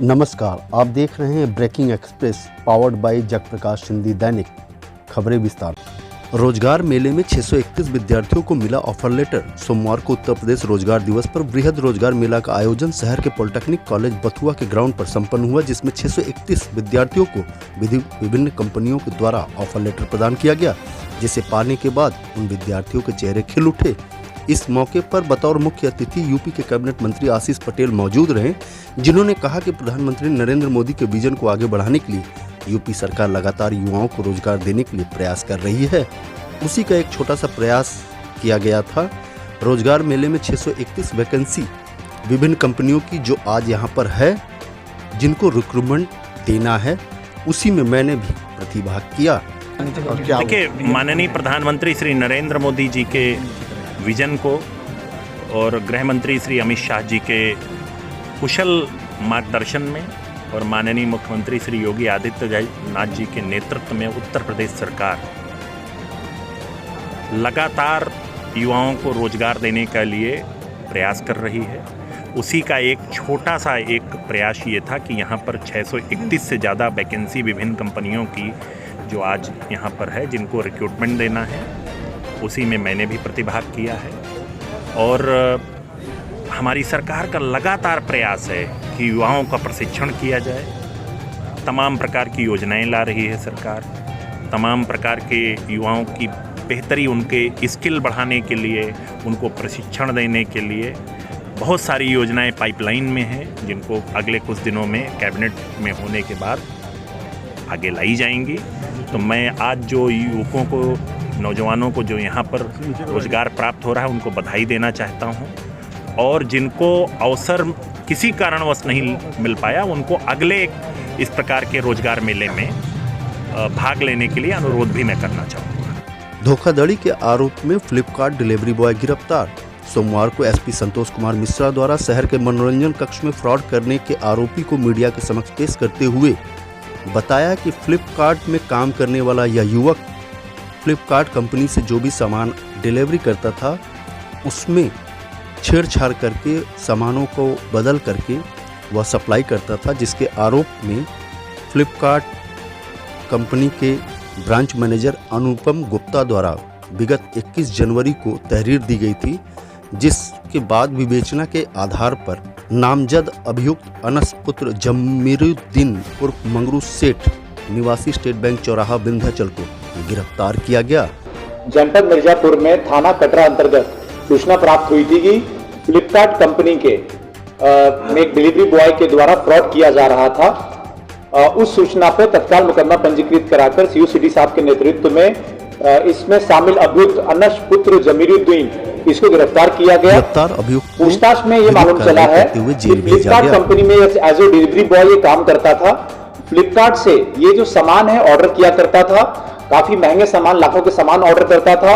नमस्कार, आप देख रहे हैं breaking express powered by Jagprakash Hindi दैनिक। खबरें विस्तार। रोजगार मेले में 631 विद्यार्थियों को मिला ऑफर लेटर। सोमवार को उत्तर प्रदेश रोजगार दिवस पर वृहद रोजगार मेला का आयोजन शहर के पॉलिटेक्निक कॉलेज बथुआ के ग्राउंड पर संपन्न हुआ, जिसमें 631 विद्यार्थियों को विभिन्न कंपनियों के द्वारा ऑफर लेटर प्रदान किया गया, जिसे पाने के बाद उन विद्यार्थियों के चेहरे खिल उठे। इस मौके पर बतौर मुख्य अतिथि यूपी के कैबिनेट मंत्री आशीष पटेल मौजूद रहे, जिन्होंने कहा कि प्रधानमंत्री नरेंद्र मोदी के विजन को आगे बढ़ाने के लिए यूपी सरकार लगातार युवाओं को रोजगार देने के लिए प्रयास कर रही है। उसी का एक छोटा सा प्रयास किया गया था। रोजगार मेले में 631 वैकेंसी विभिन्न कंपनियों की जो आज यहाँ पर है, जिनको रिक्रूटमेंट देना है, उसी में मैंने भी प्रतिभाग किया। देखिए, माननीय प्रधानमंत्री श्री नरेंद्र मोदी जी के विजन को और गृह मंत्री श्री अमित शाह जी के कुशल मार्गदर्शन में और माननीय मुख्यमंत्री श्री योगी आदित्यनाथ जी के नेतृत्व में उत्तर प्रदेश सरकार लगातार युवाओं को रोजगार देने के लिए प्रयास कर रही है। उसी का एक छोटा सा एक प्रयास ये था कि यहाँ पर 631 से ज़्यादा वैकेंसी विभिन्न कंपनियों की जो आज यहाँ पर है, जिनको रिक्रूटमेंट देना है, उसी में मैंने भी प्रतिभाग किया है। और हमारी सरकार का लगातार प्रयास है कि युवाओं का प्रशिक्षण किया जाए। तमाम प्रकार की योजनाएं ला रही है सरकार। तमाम प्रकार के युवाओं की बेहतरी, उनके स्किल बढ़ाने के लिए, उनको प्रशिक्षण देने के लिए बहुत सारी योजनाएं पाइपलाइन में हैं, जिनको अगले कुछ दिनों में कैबिनेट में होने के बाद आगे लाई जाएंगी। तो मैं आज जो युवकों को, नौजवानों को जो यहाँ पर रोज़गार प्राप्त हो रहा है, उनको बधाई देना चाहता हूँ। और जिनको अवसर किसी कारणवश नहीं मिल पाया, उनको अगले इस प्रकार के रोजगार मेले में भाग लेने के लिए अनुरोध भी मैं करना चाहूँगा। धोखाधड़ी के आरोप में फ्लिपकार्ट डिलीवरी बॉय गिरफ्तार। सोमवार को एसपी संतोष कुमार मिश्रा द्वारा शहर के मनोरंजन कक्ष में फ्रॉड करने के आरोपी को मीडिया के समक्ष पेश करते हुए बताया कि फ्लिपकार्ट में काम करने वाला यह युवक फ्लिपकार्ट कंपनी से जो भी सामान डिलीवरी करता था, उसमें छेड़छाड़ करके सामानों को बदल करके वह सप्लाई करता था, जिसके आरोप में फ्लिपकार्ट कंपनी के ब्रांच मैनेजर अनुपम गुप्ता द्वारा विगत 21 जनवरी को तहरीर दी गई थी, जिसके बाद विवेचना के आधार पर नामजद अभियुक्त अनस पुत्र जमीरुद्दीन उर्फ मंगरू सेठ निवासी स्टेट बैंक चौराहा विंध्याचल को गिरफ्तार किया गया। जनपद मिर्जापुर में थाना कटरा अंतर्गत सूचना प्राप्त हुई थी कि फ्लिपकार्ट कंपनी के एक डिलीवरी बॉय के द्वारा फ्रॉड किया जा रहा था। उस सूचना पर तत्काल मुकदमा पंजीकृत कराकर सीयू सिटी साहब के नेतृत्व में इसमें शामिल अभियुक्त अनस पुत्र जमीरुद्दीन इसको गिरफ्तार किया गया। पूछताछ में ये मालूम चला है कि फ्लिपकार्ट कंपनी में एज ए डिलीवरी बॉय ये काम करता था। फ्लिपकार्ट से ये जो सामान है ऑर्डर किया करता था, काफी महंगे सामान, लाखों के सामान ऑर्डर करता था।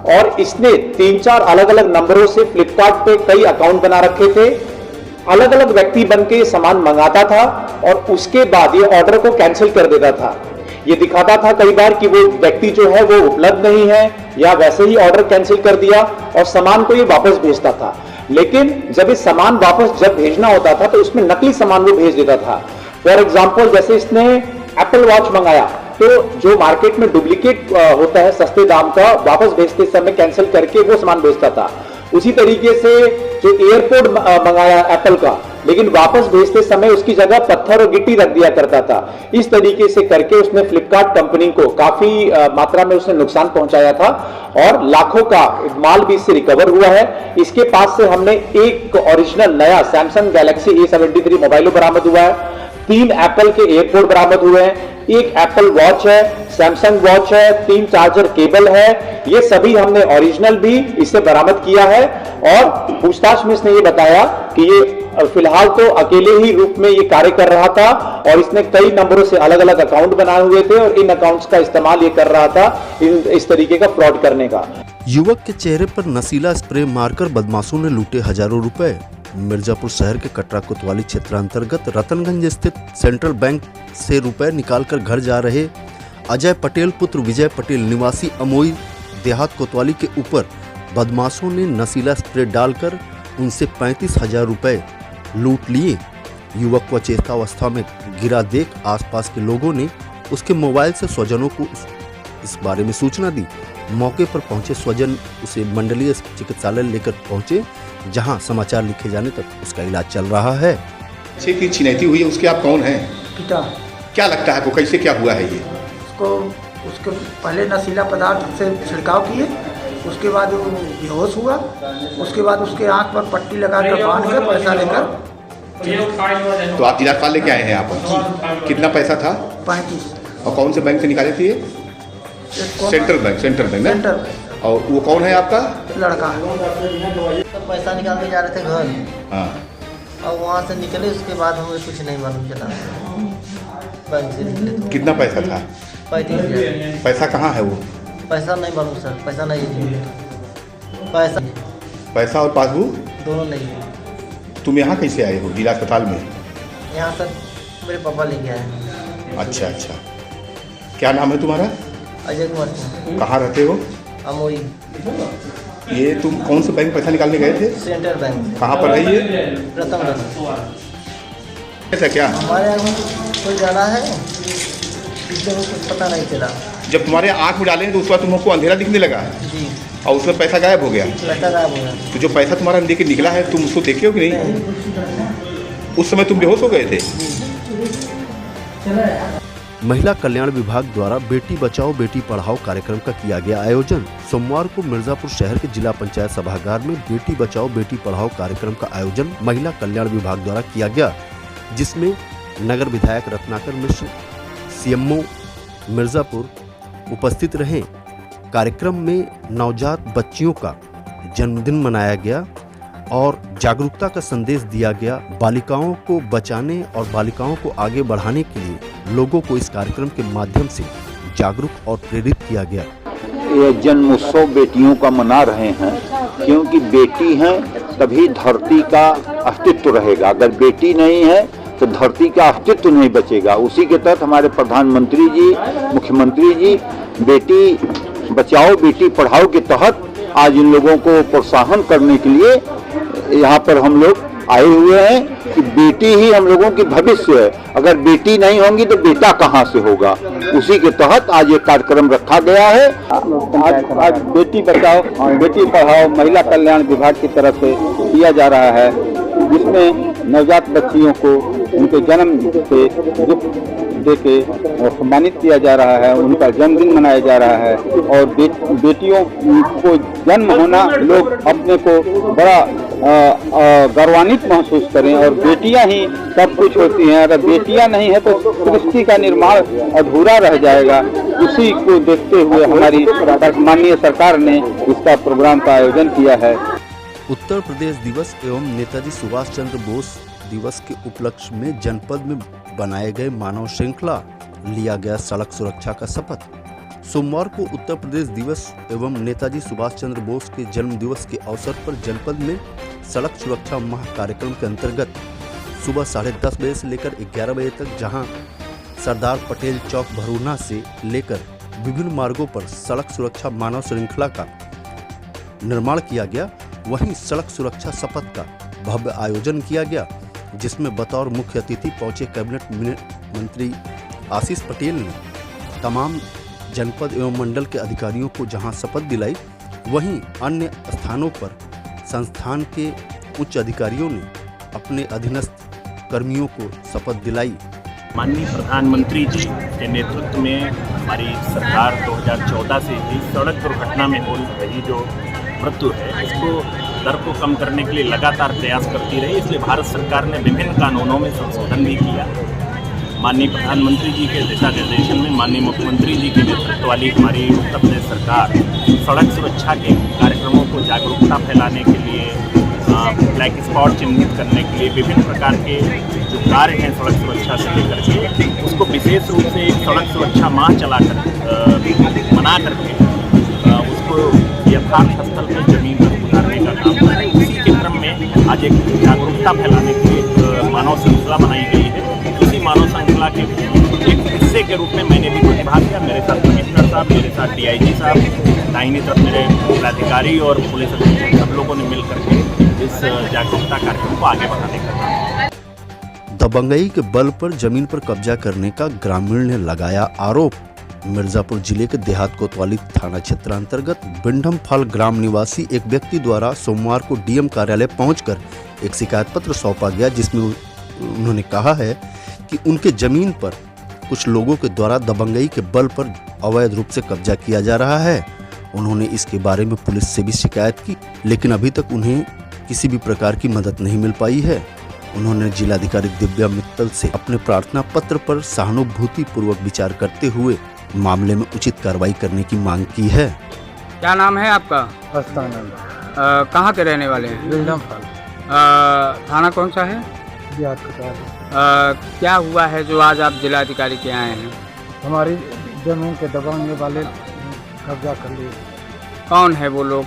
और इसने 3-4 अलग अलग नंबरों से फ्लिपकार्ट पे कई अकाउंट बना रखे थे। अलग अलग व्यक्ति बन के सामान मंगाता था और उसके बाद ये ऑर्डर को कैंसिल कर देता था। ये दिखाता था कई बार कि वो व्यक्ति जो है वो उपलब्ध नहीं है, या वैसे ही ऑर्डर कैंसिल कर दिया और सामान को ये वापस भेजता था। लेकिन जब ये सामान वापस जब भेजना होता था तो उसमें नकली सामान वो भेज देता था। फॉर एग्जाम्पल, जैसे इसने एप्पल वॉच मंगाया, तो जो मार्केट में डुप्लीकेट होता है सस्ते दाम का, वापस भेजते समय कैंसिल करके वो सामान भेजता था। उसी तरीके से जो एयरपोर्ट मंगाया एप्पल का, लेकिन वापस भेजते समय उसकी जगह पत्थर और गिट्टी रख दिया करता था। इस तरीके से करके उसने फ्लिपकार्ट कंपनी को काफी मात्रा में उसने नुकसान पहुंचाया था और लाखों का माल भी इससे रिकवर हुआ है। इसके पास से हमने एक ओरिजिनल नया सैमसंग गैलेक्सी A73 मोबाइल बरामद हुआ है, 3 एप्पल के एयरपोर्ट बरामद हुए हैं, 1 एप्पल वॉच है, सैमसंग वॉच है, 3 चार्जर केबल है। ये सभी हमने ओरिजिनल भी इससे बरामद किया है। और पूछताछ में इसने ये बताया कि ये फिलहाल तो अकेले ही रूप में ये कार्य कर रहा था और इसने कई नंबरों से अलग अलग अकाउंट बनाए हुए थे और इन अकाउंट्स का इस्तेमाल ये कर रहा था इस तरीके का फ्रॉड करने का। युवक के चेहरे पर नशीला स्प्रे मारकर बदमाशों ने लूटे हजारों रुपए। मिर्जापुर शहर के कटरा कोतवाली क्षेत्र अंतर्गत रतनगंज स्थित सेंट्रल बैंक से रुपए निकालकर घर जा रहे अजय पटेल पुत्र विजय पटेल निवासी अमोई देहात कोतवाली के ऊपर बदमाशों ने नशीला स्प्रे डालकर उनसे 35,000 रुपए लूट लिए। युवक को अचेतावस्था में गिरा देख आसपास के लोगों ने उसके मोबाइल से स्वजनों को इस बारे में सूचना दी। मौके पर पहुंचे स्वजन उसे मंडलीय चिकित्सालय लेकर पहुंचे, जहां समाचार लिखे जाने तक उसका इलाज चल रहा है। बच्चे की छिनैती हुई है, उसके आप कौन हैं? पिता। क्या लगता है आपको, कैसे क्या हुआ है ये? उसको पहले नशीला पदार्थ से छिड़काव किए, उसके बाद वो बेहोश हुआ, उसके बाद उसके आंख पर पट्टी लगाकर बांध कर पैसा लेकर। तो आप इलाज पाल लेके आए हैं यहाँ पर? कितना पैसा था? 35। और कौन से बैंक से निकाले थे ये? सेंट्रल बैंक ना? Central bank. और वो कौन है आपका? लड़का है। तो पैसा निकालने जा रहे थे घर। हाँ। और वहाँ से निकले, उसके बाद हमें कुछ नहीं मालूम चला। बैंक से निकले तो कितना पैसा था? 35,000। पैसा कहाँ है वो? पैसा नहीं मालूम सर, पैसा नहीं है। पैसा और पासबुक दोनों नहीं है। तुम यहाँ कैसे आए हो जिला अस्पताल में? यहाँ सर मेरे पापा लेके आए। अच्छा। क्या नाम है तुम्हारा? अजय कुमार सिंह। कहाँ रहते हो? अमोई। ये तुम कौन से बैंक पैसा निकालने गए थे? Central bank. कहाँ पर है ये? प्रथम। ऐसा क्या? हमारे यहाँ कोई जाना है, इसलिए कुछ पता नहीं चला। जब तुम्हारे आँख में डालेंगे तो उस बार तुमको अंधेरा दिखने लगा जी। और उसमें पैसा गायब हो गया। पैसा गायब हो गया। तो जो पैसा तुम्हारा लेके निकला है, तुम उसको देखे हो कि नहीं? उस समय तुम बेहोश हो गए थे? महिला कल्याण विभाग द्वारा बेटी बचाओ बेटी पढ़ाओ कार्यक्रम का किया गया आयोजन। सोमवार को मिर्जापुर शहर के जिला पंचायत सभागार में बेटी बचाओ बेटी पढ़ाओ कार्यक्रम का आयोजन महिला कल्याण विभाग द्वारा किया गया, जिसमें नगर विधायक रत्नाकर मिश्र, सीएमओ मिर्जापुर उपस्थित रहे। कार्यक्रम में नवजात बच्चियों का जन्मदिन मनाया गया और जागरूकता का संदेश दिया गया। बालिकाओं को बचाने और बालिकाओं को आगे बढ़ाने के लिए लोगों को इस कार्यक्रम के माध्यम से जागरूक और प्रेरित किया गया। ये जन्मोत्सव बेटियों का मना रहे हैं, क्योंकि बेटी हैं तभी धरती का अस्तित्व रहेगा। अगर बेटी नहीं है तो धरती का अस्तित्व नहीं बचेगा। उसी के तहत हमारे प्रधानमंत्री जी, मुख्यमंत्री जी बेटी बचाओ बेटी पढ़ाओ के तहत आज इन लोगों को प्रोत्साहन करने के लिए यहाँ पर हम लोग आए हुए हैं कि बेटी ही हम लोगों की भविष्य है। अगर बेटी नहीं होंगी तो बेटा कहाँ से होगा। उसी के तहत आज ये कार्यक्रम रखा गया है। आज बेटी बचाओ बेटी पढ़ाओ महिला कल्याण विभाग की तरफ से किया जा रहा है, जिसमें नवजात बच्चियों को उनके जन्म से गिफ्ट देके और सम्मानित किया जा रहा है। उनका जन्मदिन मनाया जा रहा है और बेटियों को जन्म होना लोग अपने को बड़ा गौरवान्वित महसूस करें। और बेटियां ही सब कुछ होती हैं। अगर बेटियां नहीं है तो सृष्टि का निर्माण अधूरा रह जाएगा। उसी को देखते हुए हमारी माननीय सरकार ने इसका प्रोग्राम का आयोजन किया है। उत्तर प्रदेश दिवस एवं नेताजी सुभाष चंद्र बोस दिवस के उपलक्ष्य में जनपद में बनाए गए मानव श्रृंखला लिया गया सड़क सुरक्षा का शपथ। सोमवार को उत्तर प्रदेश दिवस एवं नेताजी सुभाष चंद्र बोस के जन्म दिवस के अवसर पर जनपद में सड़क सुरक्षा माह कार्यक्रम के अंतर्गत सुबह 10:30 बजे से लेकर 11 बजे तक, जहां सरदार पटेल चौक भरूना से लेकर विभिन्न मार्गों पर सड़क सुरक्षा मानव श्रृंखला का निर्माण किया गया। वहीं सड़क सुरक्षा शपथ का भव्य आयोजन किया गया, जिसमें बतौर मुख्य अतिथि पहुंचे कैबिनेट मंत्री आशीष पटेल ने तमाम जनपद एवं मंडल के अधिकारियों को जहां शपथ दिलाई, वहीं अन्य स्थानों पर संस्थान के उच्च अधिकारियों ने अपने अधीनस्थ कर्मियों को शपथ दिलाई। माननीय प्रधानमंत्री जी के नेतृत्व में हमारी सरकार 2014 से ही सड़क दुर्घटना में हो रही जो मृत्यु है, इसको दर को कम करने के लिए लगातार प्रयास करती रही। इसलिए भारत सरकार ने विभिन्न कानूनों में संशोधन भी किया। माननीय प्रधानमंत्री जी के दिशा निर्देशन में माननीय मुख्यमंत्री जी के नेतृत्व वाली हमारी उत्तर प्रदेश सरकार सड़क सुरक्षा के कार्यक्रमों को जागरूकता फैलाने के लिए, ब्लैक स्पॉट चिन्हित करने के लिए विभिन्न प्रकार के जो कार्य हैं सड़क सुरक्षा से लेकर के, उसको विशेष रूप से एक सड़क सुरक्षा माह चलाकर मना करके उसको यथार्थ स्थल पर जमीन पर उतारने का काम कर रहे हैं। इसी के क्रम में आज एक जागरूकता फैलाने के लिए मानव श्रृंखला बनाई गई है। इसी मानव श्रृंखला के एक हिस्से के रूप में मैंने भी प्रतिभाग किया। मेरे साथ कमिश्नर साहब, मेरे साथ DIG साहब, दाहिनी तरफ मेरे जिलाधिकारी और पुलिस अधीक्षक, सब लोगों ने मिल करके इस जागरूकता कार्यक्रम को आगे बढ़ाने का काम। दबंगई के बल पर जमीन पर कब्जा करने का ग्रामीण ने लगाया आरोप। मिर्जापुर जिले के देहात कोतवाली थाना क्षेत्र अंतर्गत बिंडम फल ग्राम निवासी एक व्यक्ति द्वारा सोमवार को डीएम कार्यालय पहुंचकर एक शिकायत पत्र सौंपा गया, जिसमें उन्होंने कहा है कि उनके जमीन पर कुछ लोगों के द्वारा दबंगई के बल पर अवैध रूप से कब्जा किया जा रहा है। उन्होंने इसके बारे में पुलिस से भी शिकायत की, लेकिन अभी तक उन्हें किसी भी प्रकार की मदद नहीं मिल पाई है। उन्होंने जिलाधिकारी दिव्या मित्तल से अपने प्रार्थना पत्र पर सहानुभूति पूर्वक विचार करते हुए मामले में उचित कार्रवाई करने की मांग की है। क्या नाम है आपका? कहाँ के रहने वाले हैं? बिल्डम फल। थाना कौन सा है? क्या हुआ है जो आज आप जिलाधिकारी के आए हैं? हमारी जमीन के दबाने वाले कब्जा कर लिए। कौन है वो लोग?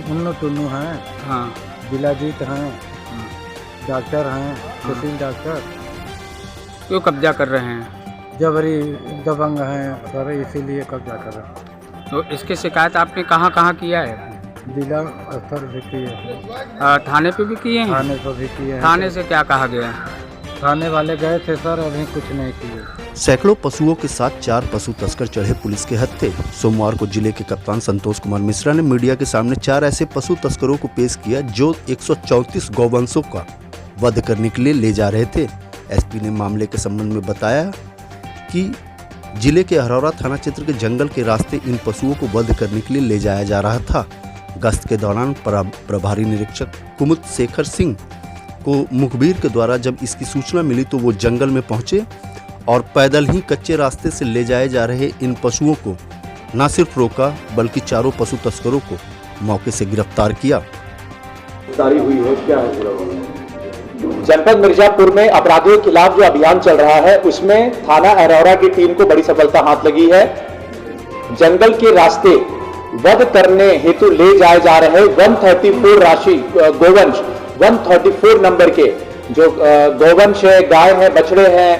उन्नू टुन्नू हैं, हाँ, बिलाजीत हैं, डॉक्टर हैं, तहसील डॉक्टर। क्यों कब्जा कर रहे हैं? जबरी दबंग हैं सर, इसीलिए कब्जा कर रहे हैं। तो इसकी शिकायत आपने कहाँ कहाँ किया है? जिला स्तर भी किए हैं, थाने पे भी किए हैं? थाने पर भी किए हैं। थाने से क्या कहा गया? थाने वाले गए थे सर, अभी कुछ नहीं किए। सैकड़ों पशुओं के साथ 4 पशु तस्कर चढ़े पुलिस के हत्थे। सोमवार को जिले के कप्तान संतोष कुमार मिश्रा ने मीडिया के सामने 4 ऐसे पशु तस्करों को पेश किया जो 134 गौवंशों का वध करने के लिए ले जा रहे थे। एसपी ने मामले के संबंध में बताया कि जिले के हरौरा थाना क्षेत्र के जंगल के रास्ते इन पशुओं को वध करने के लिए ले जाया जा रहा था। गश्त के दौरान प्रभारी निरीक्षक कुमुद शेखर सिंह को मुखबिर के द्वारा जब इसकी सूचना मिली तो वो जंगल में पहुंचे और पैदल ही कच्चे रास्ते से ले जाए जा रहे इन पशुओं को न सिर्फ रोका बल्कि चारों पशु तस्करों को मौके से गिरफ्तार किया। हुई है क्या है? जनपद मिर्जापुर में अपराधियों के खिलाफ जो अभियान चल रहा है उसमें थाना अरौरा की टीम को बड़ी सफलता हाथ लगी है। जंगल के रास्ते वध करने हेतु ले जाए जा रहे 134 राशि गोवंश 134 नंबर के जो गोवंश है, गाय है, बछड़े हैं,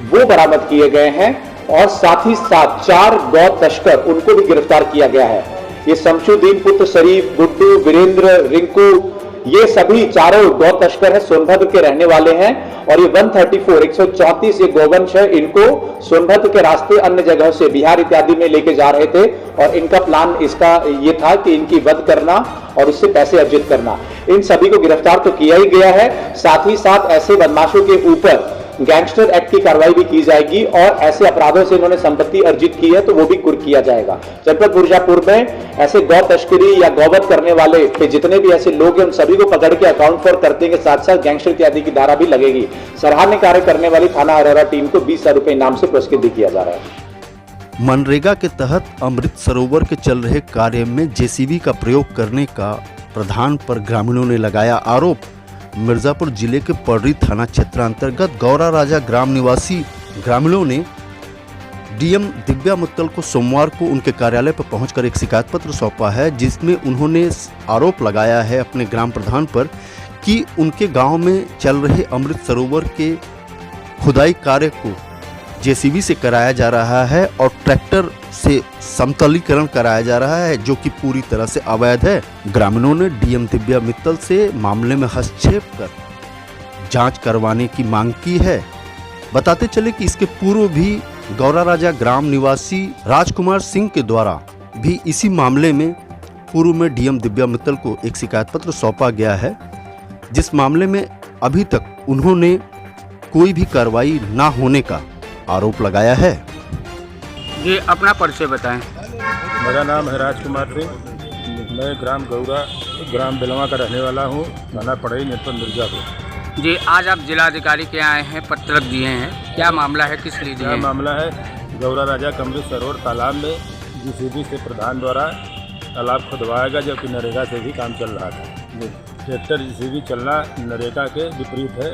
वो बरामद किए गए हैं और साथ ही साथ 4 गौ तस्कर उनको भी गिरफ्तार किया गया है। ये शमशुद्दीन पुत्र शरीफ, गुड्डू, वीरेंद्र, रिंकू, ये सभी चारों गौ तस्कर है, सोनभद्र के रहने वाले हैं और ये 134 ये गोवंश है, इनको सोनभद्र के रास्ते अन्य जगहों से बिहार इत्यादि में लेके जा रहे थे और इनका प्लान इसका ये था कि इनकी वध करना और इससे पैसे अर्जित करना। इन सभी को गिरफ्तार तो किया ही गया है, साथ ही साथ ऐसे बदमाशों के ऊपर गैंगस्टर एक्ट की कार्रवाई भी की जाएगी और ऐसे अपराधों से इन्होंने संपत्ति अर्जित की है तो वो भी कुर्क किया जाएगा। जनपद मिर्जापुर में ऐसे गौ तस्करी या गौवध करने वाले पे जितने भी ऐसे लोग हैं उन सभी को पकड़ के अकाउंट फॉर करने के साथ साथ गैंगस्टर इत्यादि की धारा भी लगेगी। सराहनीय कार्य करने वाली थाना अरौरा टीम को 20,000 रुपए इनाम से पुरस्कृत भी किया जा रहा है। मनरेगा के तहत अमृत सरोवर के चल रहे कार्य में जेसीबी का प्रयोग करने का प्रधान पर ग्रामीणों ने लगाया आरोप। मिर्जापुर जिले के पडरी थाना क्षेत्र अंतर्गत गौरा राजा ग्राम निवासी ग्रामीणों ने डीएम दिव्या मित्तल को सोमवार को उनके कार्यालय पर पहुंचकर एक शिकायत पत्र सौंपा है, जिसमें उन्होंने आरोप लगाया है अपने ग्राम प्रधान पर कि उनके गांव में चल रहे अमृत सरोवर के खुदाई कार्य को जेसीबी से कराया जा रहा है और ट्रैक्टर से समतलीकरण कराया जा रहा है, जो कि पूरी तरह से अवैध है। ग्रामीणों ने डीएम दिव्या मित्तल से मामले में हस्तक्षेप कर जांच करवाने की मांग की है। बताते चले कि इसके पूर्व भी गौरा राजा ग्राम निवासी राजकुमार सिंह के द्वारा भी इसी मामले में पूर्व में डीएम दिव्या मित्तल को एक शिकायत पत्र सौंपा गया है, जिस मामले में अभी तक उन्होंने कोई भी कार्रवाई न होने का आरोप लगाया है। ये अपना परिचय बताएं। मेरा नाम है राजकुमार सिंह, मैं ग्राम गौरा ग्राम बेलवा का रहने वाला हूँ, थाना पड़ई जनपद मिर्जापुर। जी, आज आप जिलाधिकारी के आए हैं, पत्रक दिए हैं, क्या मामला है, किस लिए दिए? क्या मामला है? गौरा राजा अमृत सरोवर तालाब में जेसीबी से प्रधान द्वारा तालाब खुदवाया गया, जबकि नरेगा से भी काम चल रहा था। ट्रैक्टर जेसीबी चलना नरेगा के विपरीत है,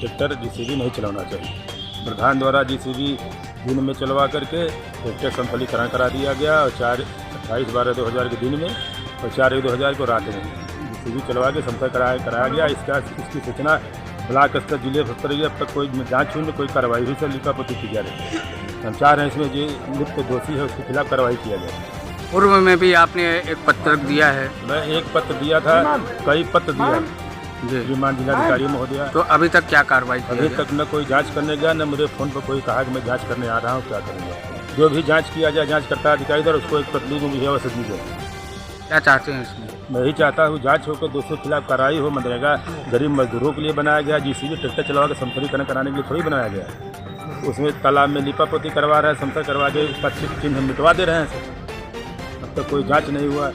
ट्रैक्टर जेसीबी नहीं चलाना चाहिए। प्रधान द्वारा जेसीबी दिन में चलवा करके ट्रैक्टर समतलीकरण करा दिया गया और 28/12/2000 के दिन में और 4/1/2000 को रात में जेसीबी चलवा के समतल कराया गया। इसकी सूचना ब्लॉक स्तर जिले स्तर पर अब तक कोई जाँच हुई, कोई कार्रवाई हुई, सब लिखापोती की जा रही है। हम चाह रहे हैं इसमें जो लिप्त दोषी है उसके खिलाफ कार्रवाई किया जाए। पूर्व में भी आपने एक पत्रक दिया है? मैं एक पत्र दिया था, कई पत्र दिया, जी। श्रीमान जिलाधिकारी महोदया। तो अभी तक क्या कार्रवाई की अभी है? तक न कोई जांच करने गया, न मुझे फ़ोन पर कोई कहा कि मैं जांच करने आ रहा हूँ, क्या करूँगा। जो भी जांच किया जाए, जांच करता है अधिकारी द्वारा, उसको एक प्रतिनिधि को मुझे दी जाए। क्या चाहते हैं इसमें? मैं ही चाहता हूँ जांच होकर दोषियों के खिलाफ कार्रवाई हो। मनरेगा गरीब मजदूरों के लिए बनाया गया, जीसीबी ट्रैक्टर चलवा के समतलीकरण कराने के लिए थोड़ी बनाया गया। उसमें तालाब में लिपापोती करवा रहे हैं, समतल करवा के उसका चिन्ह मिटवा दे रहे हैं। अब तक कोई जांच नहीं हुआ।